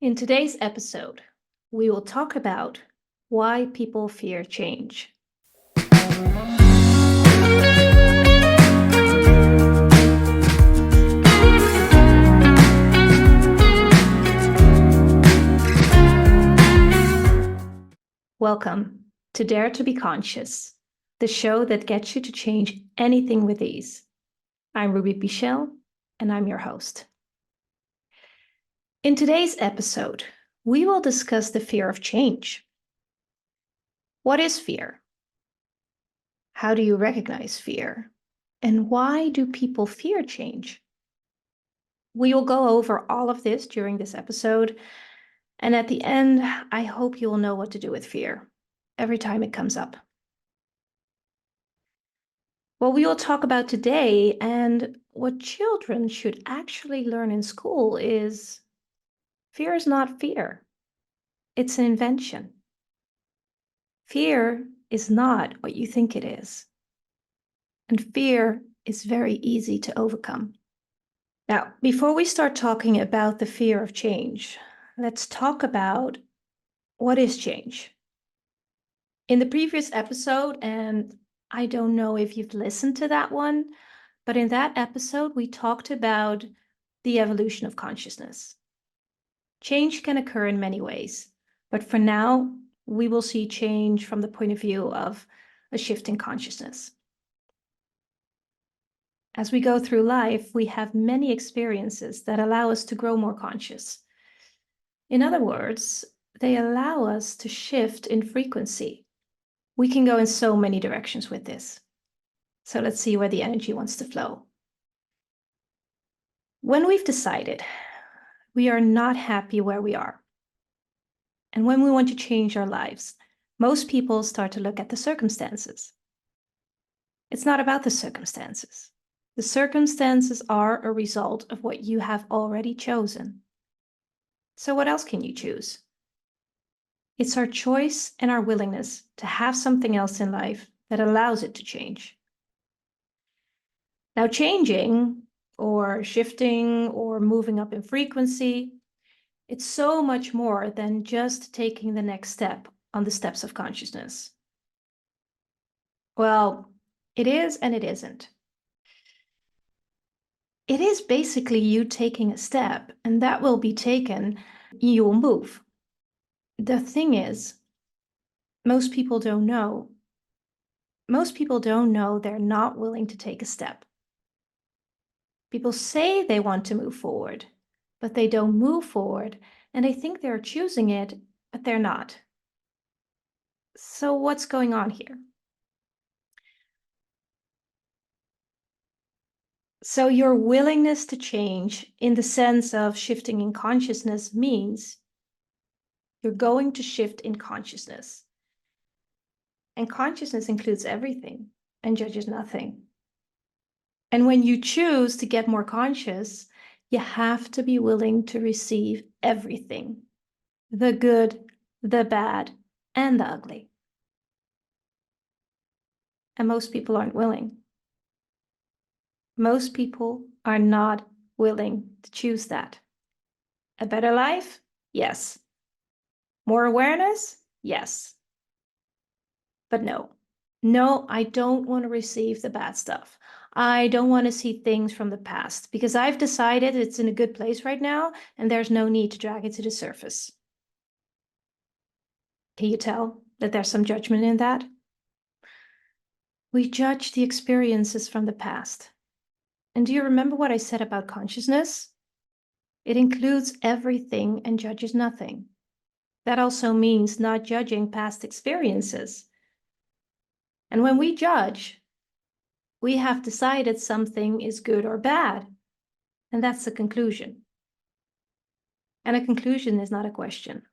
In today's episode, we will talk about why people fear change. Welcome to Dare to Be Conscious, the show that gets you to change anything with ease. I'm Ruby Pichel, and I'm your host. In today's episode, we will discuss the fear of change. What is fear? How do you recognize fear? And why do people fear change? We will go over all of this during this episode. And at the end, I hope you will know what to do with fear every time it comes up. What we will talk about today and what children should actually learn in school is fear is not fear. It's an invention. Fear is not what you think it is. And fear is very easy to overcome. Now, before we start talking about the fear of change, let's talk about what is change. In the previous episode, and I don't know if you've listened to that one, but in that episode, we talked about the evolution of consciousness. Change can occur in many ways, but for now, we will see change from the point of view of a shift in consciousness. As we go through life, we have many experiences that allow us to grow more conscious. In other words, they allow us to shift in frequency. We can go in so many directions with this. So let's see where the energy wants to flow. When we've decided we are not happy where we are, and when we want to change our lives, most people start to look at the circumstances. It's not about the circumstances. The circumstances are a result of what you have already chosen. So what else can you choose? It's our choice and our willingness to have something else in life that allows it to change. Now, changing or shifting or moving up in frequency, it's so much more than just taking the next step on the steps of consciousness. Well, it is and it isn't. It is basically you taking a step, and that will be taken, you will move. The thing is, most people don't know. Most people don't know they're not willing to take a step. People say they want to move forward, but they don't move forward, and they think they're choosing it, but they're not. So what's going on here? So your willingness to change in the sense of shifting in consciousness means you're going to shift in consciousness. And consciousness includes everything and judges nothing. And when you choose to get more conscious, you have to be willing to receive everything, the good, the bad, and the ugly. And most people aren't willing. Most people are not willing to choose that. A better life? Yes. More awareness? Yes. But no, I don't want to receive the bad stuff. I don't want to see things from the past because I've decided it's in a good place right now and there's no need to drag it to the surface. Can you tell that there's some judgment in that? We judge the experiences from the past. And do you remember what I said about consciousness? It includes everything and judges nothing. That also means not judging past experiences. And when we judge, we have decided something is good or bad. And that's the conclusion. And a conclusion is not a question.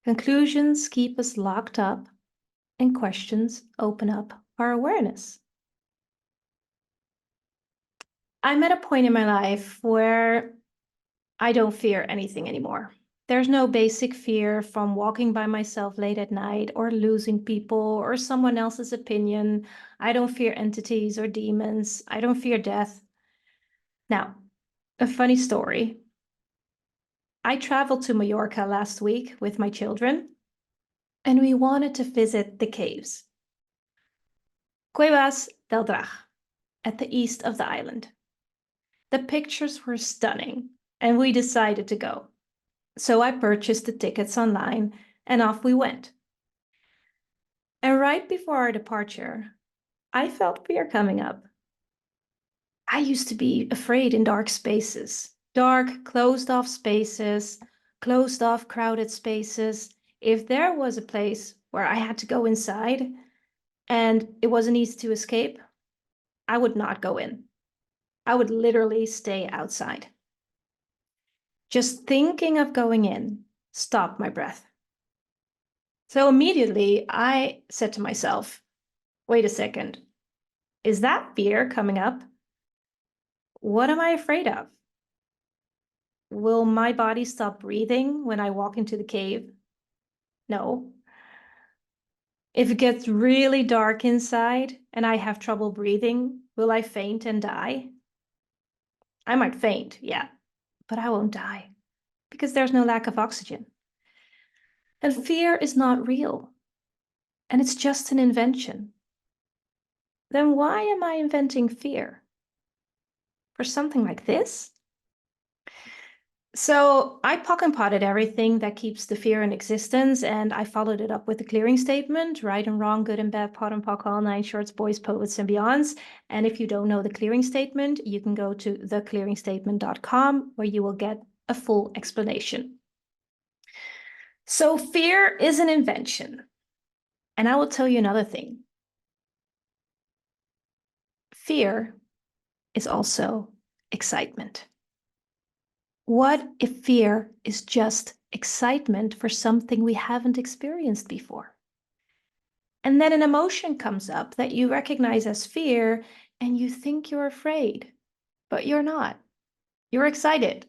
Conclusions keep us locked up, and questions open up our awareness. I'm at a point in my life where I don't fear anything anymore. There's no basic fear from walking by myself late at night or losing people or someone else's opinion. I don't fear entities or demons. I don't fear death. Now, a funny story. I traveled to Mallorca last week with my children, and we wanted to visit the caves. Cuevas del Drag, at the east of the island. The pictures were stunning, and we decided to go. So I purchased the tickets online, and off we went. And right before our departure, I felt fear coming up. I used to be afraid in dark spaces, dark, closed-off spaces, closed-off, crowded spaces. If there was a place where I had to go inside and it wasn't easy to escape, I would not go in. I would literally stay outside. Just thinking of going in stopped my breath. So immediately I said to myself, wait a second, is that fear coming up? What am I afraid of? Will my body stop breathing when I walk into the cave? No. If it gets really dark inside and I have trouble breathing, will I faint and die? I might faint, yeah, but I won't die because there's no lack of oxygen. And fear is not real, and it's just an invention. Then why am I inventing fear? For something like this? So I pock and potted everything that keeps the fear in existence, and I followed it up with a clearing statement: right and wrong, good and bad, pot and pock, all nine shorts, boys, poets, and beyonds. And if you don't know the clearing statement, you can go to theclearingstatement.com where you will get a full explanation. So fear is an invention. And I will tell you another thing. Fear is also excitement. What if fear is just excitement for something we haven't experienced before? And then an emotion comes up that you recognize as fear, and you think you're afraid, but you're not. You're excited.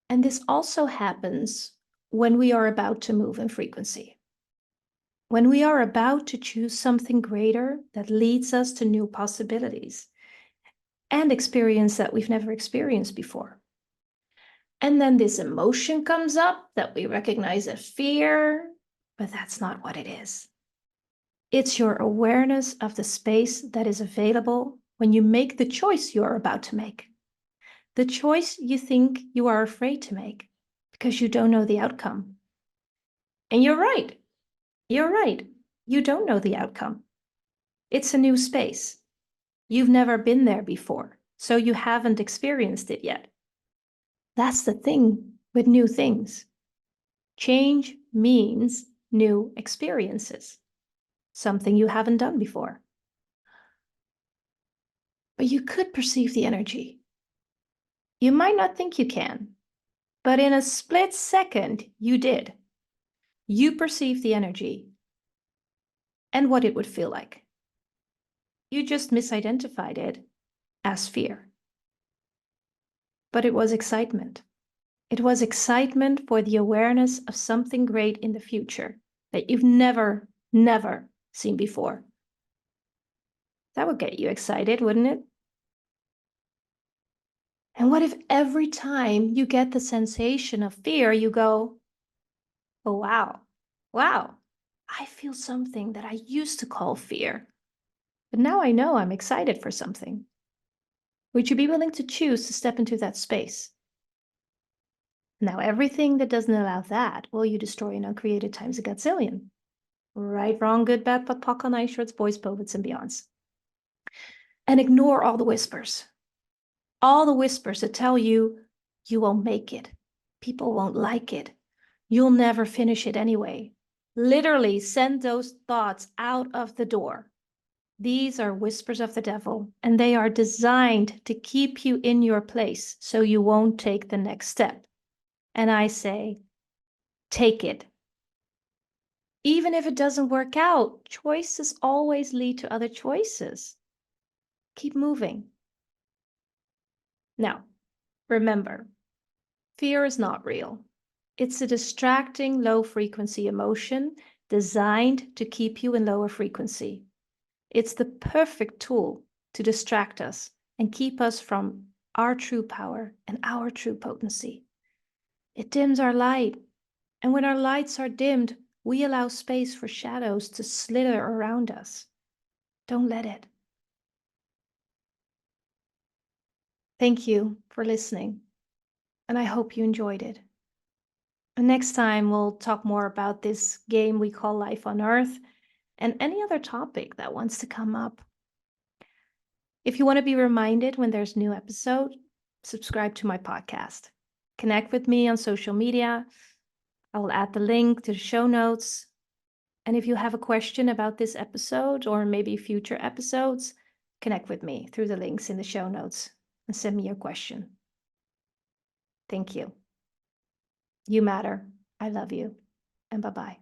And this also happens when we are about to move in frequency. When we are about to choose something greater that leads us to new possibilities and experience that we've never experienced before. And then this emotion comes up that we recognize as fear, but that's not what it is. It's your awareness of the space that is available when you make the choice you're about to make. The choice you think you are afraid to make because you don't know the outcome. And you're right. You're right. You don't know the outcome. It's a new space. You've never been there before, so you haven't experienced it yet. That's the thing with new things. Change means new experiences, something you haven't done before. But you could perceive the energy. You might not think you can, but in a split second, you did. You perceived the energy and what it would feel like. You just misidentified it as fear. But it was excitement. It was excitement for the awareness of something great in the future that you've never seen before. That would get you excited, wouldn't it? And what if every time you get the sensation of fear, you go, oh, wow, I feel something that I used to call fear, but now I know I'm excited for something. Would you be willing to choose to step into that space? Now, everything that doesn't allow that, will you destroy and uncreate it times a gazillion? Right, wrong, good, bad, pot, pock, on ice shorts, boys, poets, and beyonds. And ignore all the whispers. All the whispers that tell you, you won't make it. People won't like it. You'll never finish it anyway. Literally send those thoughts out of the door. These are whispers of the devil, and they are designed to keep you in your place so you won't take the next step. And I say, take it. Even if it doesn't work out, choices always lead to other choices. Keep moving. Now, remember, fear is not real. It's a distracting low-frequency emotion designed to keep you in lower frequency. It's the perfect tool to distract us and keep us from our true power and our true potency. It dims our light. And when our lights are dimmed, we allow space for shadows to slither around us. Don't let it. Thank you for listening, and I hope you enjoyed it. And next time, we'll talk more about this game we call Life on Earth and any other topic that wants to come up. If you want to be reminded when there's a new episode, subscribe to my podcast. Connect with me on social media. I will add the link to the show notes. And if you have a question about this episode or maybe future episodes, connect with me through the links in the show notes and send me your question. Thank you. You matter. I love you. And bye-bye.